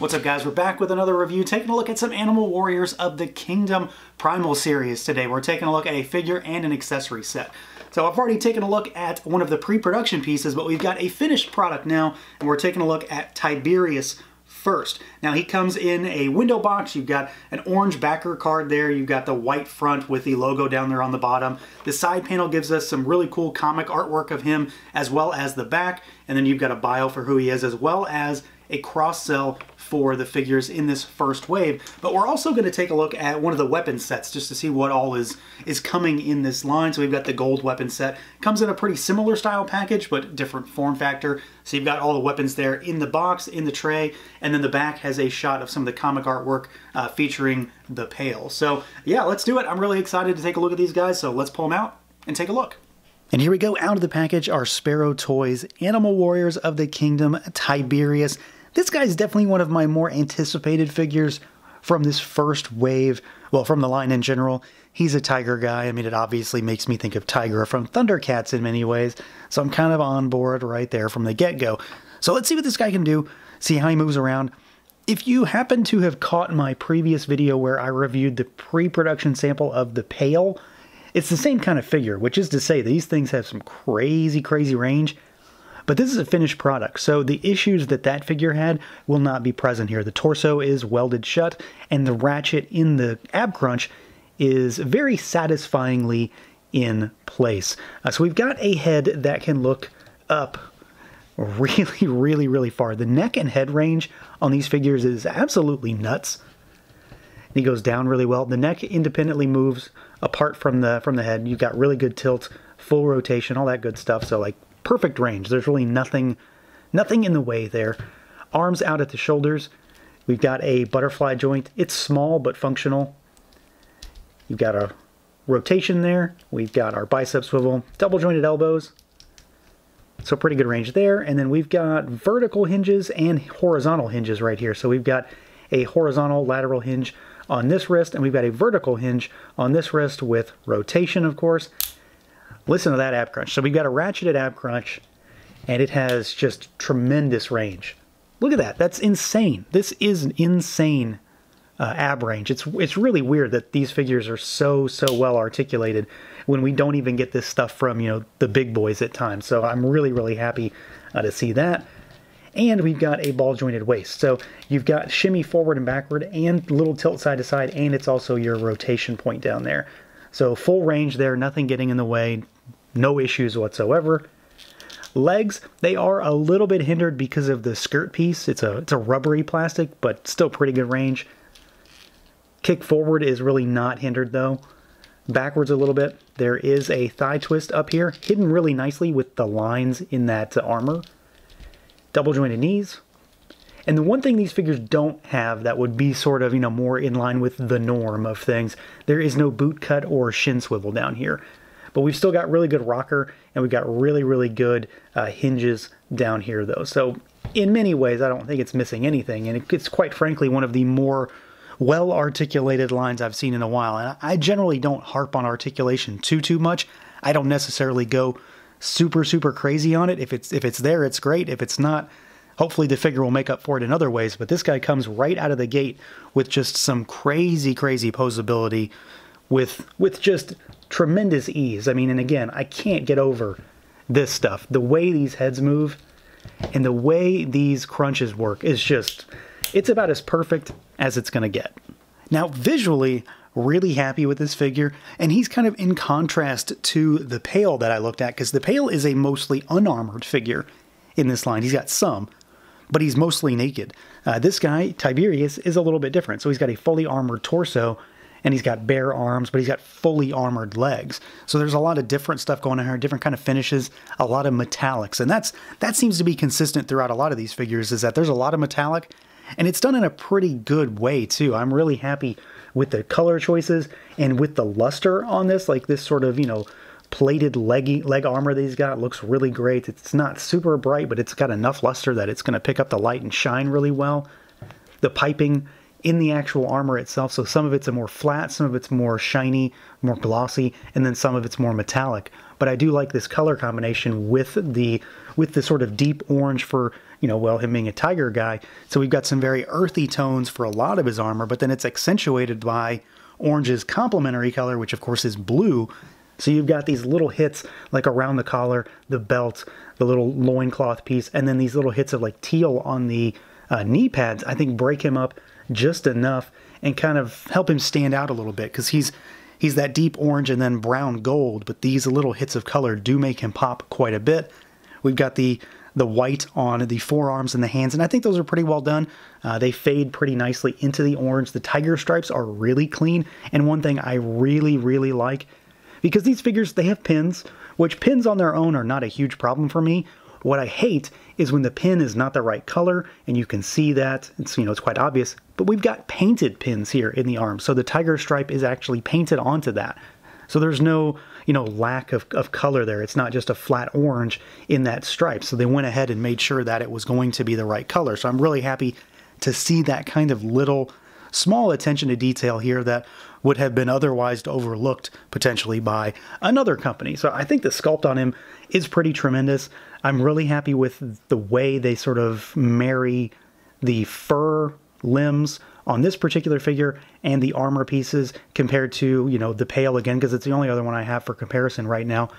What's up, guys? We're back with another review, taking a look at some Animal Warriors of the Kingdom Primal series today. We're taking a look at a figure and an accessory set. So I've already taken a look at one of the pre-production pieces, but we've got a finished product now, and we're taking a look at Tiberius first. Now he comes in a window box. You've got an orange backer card there. You've got the white front with the logo down there on the bottom. The side panel gives us some really cool comic artwork of him, as well as the back. And then you've got a bio for who he is, as well as a cross-sell for the figures in this first wave. But we're also going to take a look at one of the weapon sets just to see what all is coming in this line. So we've got the gold weapon set. Comes in a pretty similar style package, but different form factor. So you've got all the weapons there in the box, in the tray, and then the back has a shot of some of the comic artwork featuring the pail. So yeah, let's do it. I'm really excited to take a look at these guys, so let's pull them out and take a look. And here we go, out of the package, our Spero Toys Animal Warriors of the Kingdom Tiberius. This guy's definitely one of my more anticipated figures from this first wave, well, from the line in general. He's a tiger guy. I mean, it obviously makes me think of Tiger from Thundercats in many ways, so I'm kind of on board right there from the get-go. So let's see what this guy can do, see how he moves around. If you happen to have caught my previous video where I reviewed the pre-production sample of the pail, it's the same kind of figure, which is to say these things have some crazy, crazy range. But this is a finished product, so the issues that figure had will not be present here. The torso is welded shut, and the ratchet in the ab crunch is very satisfyingly in place. So we've got a head that can look up really, really, really far. The neck and head range on these figures is absolutely nuts. He goes down really well. The neck independently moves apart from the head. You've got really good tilt, full rotation, all that good stuff. So like perfect range. There's really nothing in the way there. Arms out at the shoulders. We've got a butterfly joint. It's small but functional. You've got a rotation there. We've got our bicep swivel, double jointed elbows. So pretty good range there. And then we've got vertical hinges and horizontal hinges right here. So we've got a horizontal lateral hinge on this wrist, and we've got a vertical hinge on this wrist with rotation, of course. Listen to that ab crunch. So we've got a ratcheted ab crunch, and it has just tremendous range. Look at that. That's insane. This is an insane ab range. It's really weird that these figures are so well articulated when we don't even get this stuff from, you know, the big boys at times. So I'm really, really happy to see that. And we've got a ball jointed waist. So you've got shimmy forward and backward and little tilt side to side, and it's also your rotation point down there. So full range there, nothing getting in the way, no issues whatsoever. Legs, they are a little bit hindered because of the skirt piece. It's a rubbery plastic, but still pretty good range. Kick forward is really not hindered though. Backwards a little bit. There is a thigh twist up here, hidden really nicely with the lines in that armor. Double jointed knees. And the one thing these figures don't have that would be sort of, you know, more in line with the norm of things, there is no boot cut or shin swivel down here. But we've still got really good rocker, and we've got really, really good hinges down here though. So in many ways, I don't think it's missing anything. And it's quite frankly one of the more well-articulated lines I've seen in a while. And I generally don't harp on articulation too much. I don't necessarily go super crazy on it. If it's there, it's great. If it's not, hopefully the figure will make up for it in other ways. But this guy comes right out of the gate with just some crazy posability with just tremendous ease. I mean, and again, I can't get over this stuff. The way these heads move and the way these crunches work is just, it's about as perfect as it's going to get. Now, visually, really happy with this figure, and he's kind of in contrast to the pail that I looked at, because the pail is a mostly unarmored figure in this line. He's got some, but he's mostly naked. This guy, Tiberius, is a little bit different. So he's got a fully armored torso, and he's got bare arms, but he's got fully armored legs. So there's a lot of different stuff going on here, different kind of finishes, a lot of metallics. And that seems to be consistent throughout a lot of these figures, is that there's a lot of metallic, and it's done in a pretty good way too. I'm really happy with the color choices and with the luster on this, like this sort of, you know, plated leg armor that he's got looks really great. It's not super bright, but it's got enough luster that it's going to pick up the light and shine really well. The piping in the actual armor itself. So some of it's a more flat, some of it's more shiny, more glossy, and then some of it's more metallic. But I do like this color combination with the sort of deep orange for, you know, well, him being a tiger guy. So we've got some very earthy tones for a lot of his armor, but then it's accentuated by orange's complementary color, which of course is blue. So you've got these little hits like around the collar, the belt, the little loincloth piece, and then these little hits of like teal on the knee pads, I think break him up just enough and kind of help him stand out a little bit, because he's that deep orange and then brown gold, but these little hits of color do make him pop quite a bit. We've got the white on the forearms and the hands, and I think those are pretty well done. They fade pretty nicely into the orange. The tiger stripes are really clean, and one thing I really, really like, because these figures, they have pins, which pins on their own are not a huge problem for me. What I hate is when the pin is not the right color, and you can see that. It's, you know, it's quite obvious, but we've got painted pins here in the arm, so the tiger stripe is actually painted onto that. So there's no, you know, lack of color there. It's not just a flat orange in that stripe. So they went ahead and made sure that it was going to be the right color. So I'm really happy to see that kind of little small attention to detail here that would have been otherwise overlooked potentially by another company. So I think the sculpt on him is pretty tremendous. I'm really happy with the way they sort of marry the fur limbs on this particular figure and the armor pieces compared to, you know, the Pale again, because it's the only other one I have for comparison right now,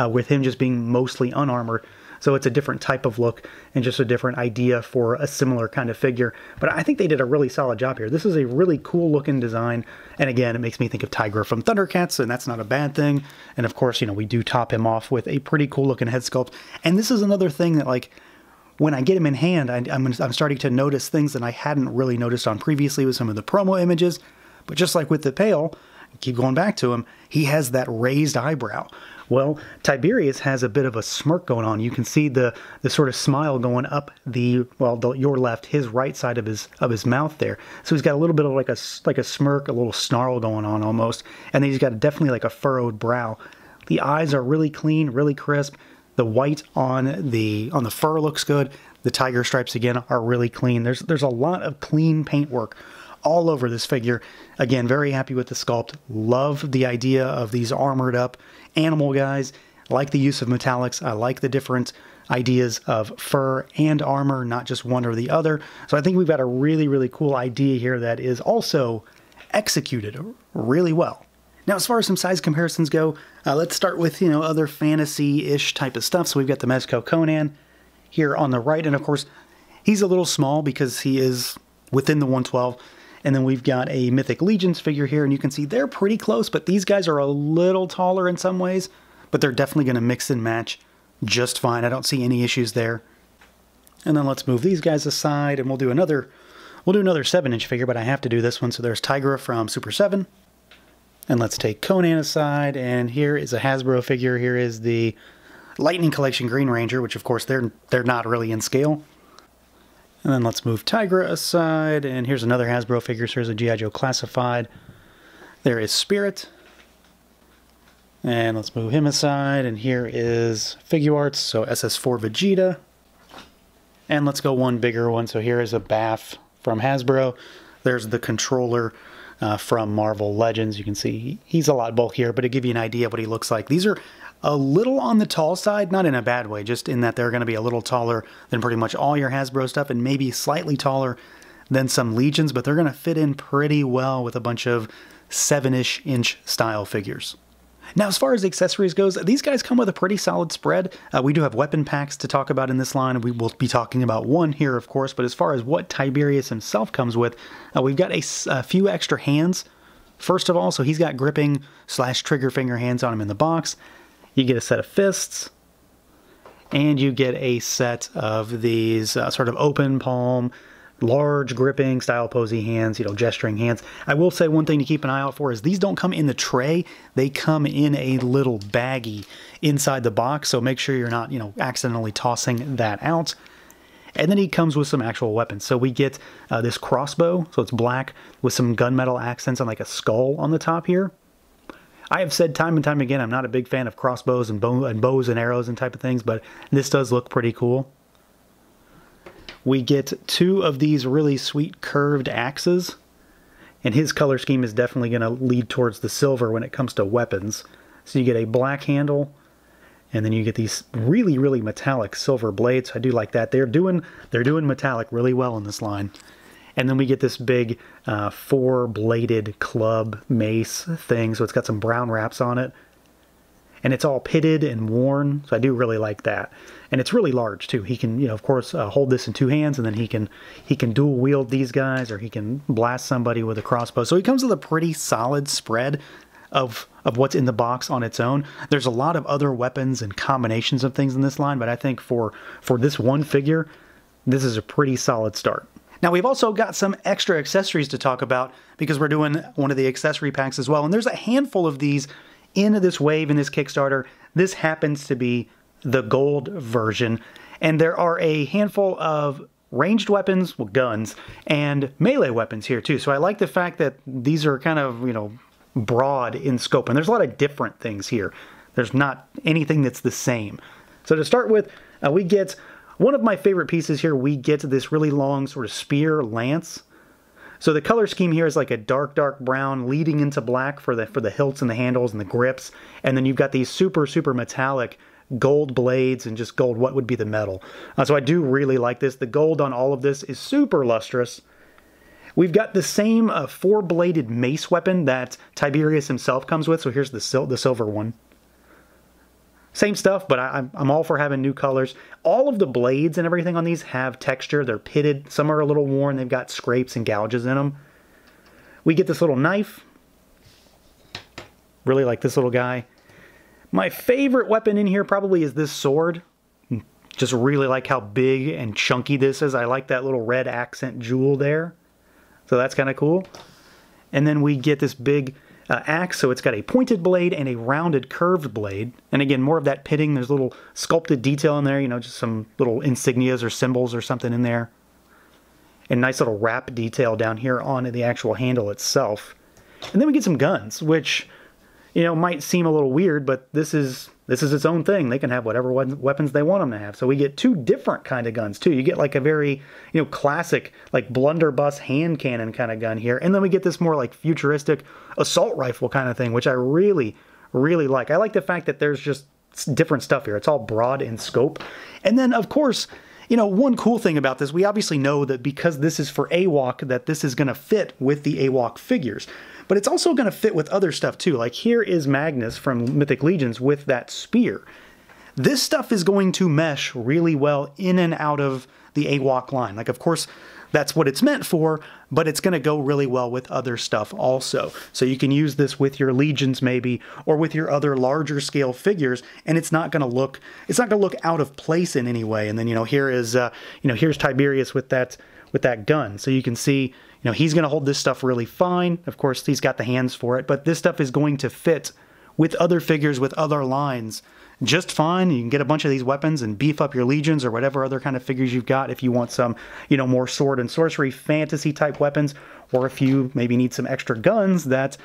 with him just being mostly unarmored. So it's a different type of look and just a different idea for a similar kind of figure. But I think they did a really solid job here. This is a really cool looking design. And again, it makes me think of Tigra from Thundercats, and that's not a bad thing. And of course, you know, we do top him off with a pretty cool looking head sculpt. And this is another thing that, like, when I get him in hand, I'm starting to notice things that I hadn't really noticed on previously with some of the promo images. But just like with the Pale, keep going back to him, he has that raised eyebrow. Well, Tiberius has a bit of a smirk going on. You can see the sort of smile going up your left, his right side of his mouth there. So he's got a little bit of like a smirk, a little snarl going on almost. And then he's got definitely like a furrowed brow. The eyes are really clean, really crisp. The white on the fur looks good. The tiger stripes again are really clean. There's a lot of clean paintwork all over this figure. Again, very happy with the sculpt. Love the idea of these armored up animal guys. Like the use of metallics. I like the different ideas of fur and armor, not just one or the other. So I think we've got a really, really cool idea here that is also executed really well. Now, as far as some size comparisons go, let's start with, you know, other fantasy-ish type of stuff. So we've got the Mezco Conan here on the right, and of course, he's a little small because he is within the 112. And then we've got a Mythic Legions figure here, and you can see they're pretty close, but these guys are a little taller in some ways, but they're definitely going to mix and match just fine. I don't see any issues there. And then let's move these guys aside, and we'll do another 7-inch figure, but I have to do this one. So there's Tigra from Super 7. And let's take Conan aside, and here is a Hasbro figure. Here is the Lightning Collection Green Ranger, which of course they're not really in scale. And then let's move Tigra aside, and here's another Hasbro figure. So here's a G.I. Joe Classified. There is Spirit. And let's move him aside, and here is Figuarts, so SS4 Vegeta. And let's go one bigger one. So here is a Baff from Hasbro. There's the controller from Marvel Legends. You can see he's a lot bulkier, but to give you an idea of what he looks like. These are a little on the tall side, not in a bad way, just in that they're going to be a little taller than pretty much all your Hasbro stuff, and maybe slightly taller than some Legions, but they're going to fit in pretty well with a bunch of 7-inch style figures. Now, as far as accessories goes, these guys come with a pretty solid spread. We do have weapon packs to talk about in this line. We will be talking about one here, of course, but as far as what Tiberius himself comes with, we've got a few extra hands. First of all, so he's got gripping / trigger finger hands on him in the box. You get a set of fists, and you get a set of these sort of open palm, large gripping style posy hands, you know, gesturing hands. I will say one thing to keep an eye out for is these don't come in the tray. They come in a little baggie inside the box, so make sure you're not, you know, accidentally tossing that out. And then he comes with some actual weapons. So we get this crossbow, so it's black with some gunmetal accents on like a skull on the top here. I have said time and time again, I'm not a big fan of crossbows and bows and arrows and type of things, but this does look pretty cool. We get 2 of these really sweet curved axes And his color scheme is definitely going to lead towards the silver when it comes to weapons. So you get a black handle, and then you get these really, really metallic silver blades. I do like that. They're doing metallic really well in this line. And then we get this big 4-bladed club mace thing. So it's got some brown wraps on it. And it's all pitted and worn. So I do really like that. And it's really large too. He can, of course, hold this in 2 hands, and then he can dual wield these guys, or he can blast somebody with a crossbow. So he comes with a pretty solid spread of what's in the box on its own. There's a lot of other weapons and combinations of things in this line, but I think for this one figure, this is a pretty solid start. Now we've also got some extra accessories to talk about because we're doing one of the accessory packs as well. And there's a handful of these in this wave, in this Kickstarter. This happens to be the gold version. And there are a handful of ranged weapons, well, guns, and melee weapons here too. So I like the fact that these are kind of, broad in scope. And there's a lot of different things here. There's not anything that's the same. So to start with, we get one of my favorite pieces here. We get this really long sort of spear lance. So the color scheme here is like a dark brown leading into black for the hilts and the handles and the grips. And then you've got these super metallic gold blades and just gold, what would be the metal. So I do really like this. The gold on all of this is super lustrous. We've got the same 4-bladed mace weapon that Tiberius himself comes with. So here's the silver one. Same stuff, but I'm all for having new colors. All of the blades and everything on these have texture. They're pitted. Some are a little worn. They've got scrapes and gouges in them. We get this little knife. Really like this little guy. My favorite weapon in here probably is this sword. Just really like how big and chunky this is. I like that little red accent jewel there. So that's kind of cool. And then we get this big axe, so it's got a pointed blade and a rounded curved blade. And again, more of that pitting. There's a little sculpted detail in there, just some little insignias or symbols or something in there. And nice little wrap detail down here on the actual handle itself. And then we get some guns, which, might seem a little weird, but this is its own thing. They can have whatever weapons they want them to have. So we get 2 different kind of guns too. You get like a very, classic, like blunderbuss hand cannon kind of gun here. And then we get this more like futuristic assault rifle kind of thing, which I really like. I like the fact that there's just different stuff here. It's all broad in scope. And then of course, one cool thing about this, we obviously know that because this is for AWOK, that this is going to fit with the AWOK figures. But it's also going to fit with other stuff too. Like here is Magnus from Mythic Legions with that spear. This stuff is going to mesh really well in and out of the AWOK line. Like, of course, that's what it's meant for, but it's going to go really well with other stuff also. So you can use this with your legions maybe, or with your other larger scale figures, and it's not going to look out of place in any way. And then here is here's Tiberius with that gun. So you can see he's going to hold this stuff really fine. Of course, he's got the hands for it, but this stuff is going to fit with other figures, with other lines, just fine. You can get a bunch of these weapons and beef up your legions or whatever other kind of figures you've got if you want some, more sword and sorcery fantasy type weapons, or if you maybe need some extra guns that,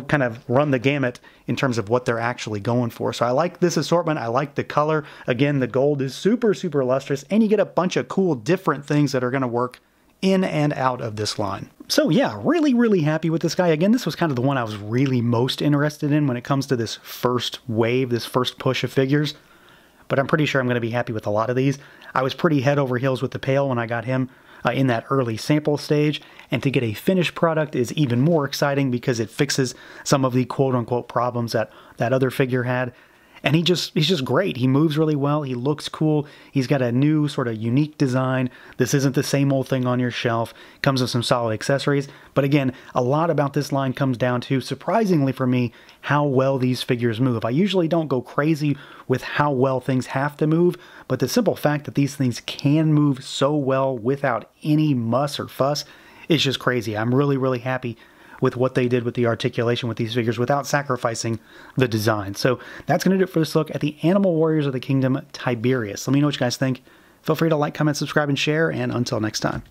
kind of run the gamut in terms of what they're actually going for. So I like this assortment. I like the color. Again, the gold is super lustrous, and you get a bunch of cool different things that are going to work in and out of this line. So yeah, really happy with this guy. Again, this was kind of the one I was really most interested in when it comes to this first wave, this first push of figures. But I'm pretty sure I'm going to be happy with a lot of these. I was pretty head over heels with the Pale when I got him in that early sample stage. And to get a finished product is even more exciting because it fixes some of the quote-unquote problems that other figure had. And he's just great. He moves really well. He looks cool. He's got a new sort of unique design. This isn't the same old thing on your shelf. Comes with some solid accessories. But again, a lot about this line comes down to, surprisingly for me, how well these figures move. I usually don't go crazy with how well things have to move, but the simple fact that these things can move so well without any muss or fuss is just crazy. I'm really happy with what they did with the articulation with these figures without sacrificing the design. So that's going to do it for this look at the Animal Warriors of the Kingdom Tiberius. Let me know what you guys think. Feel free to like, comment, subscribe, and share, and until next time.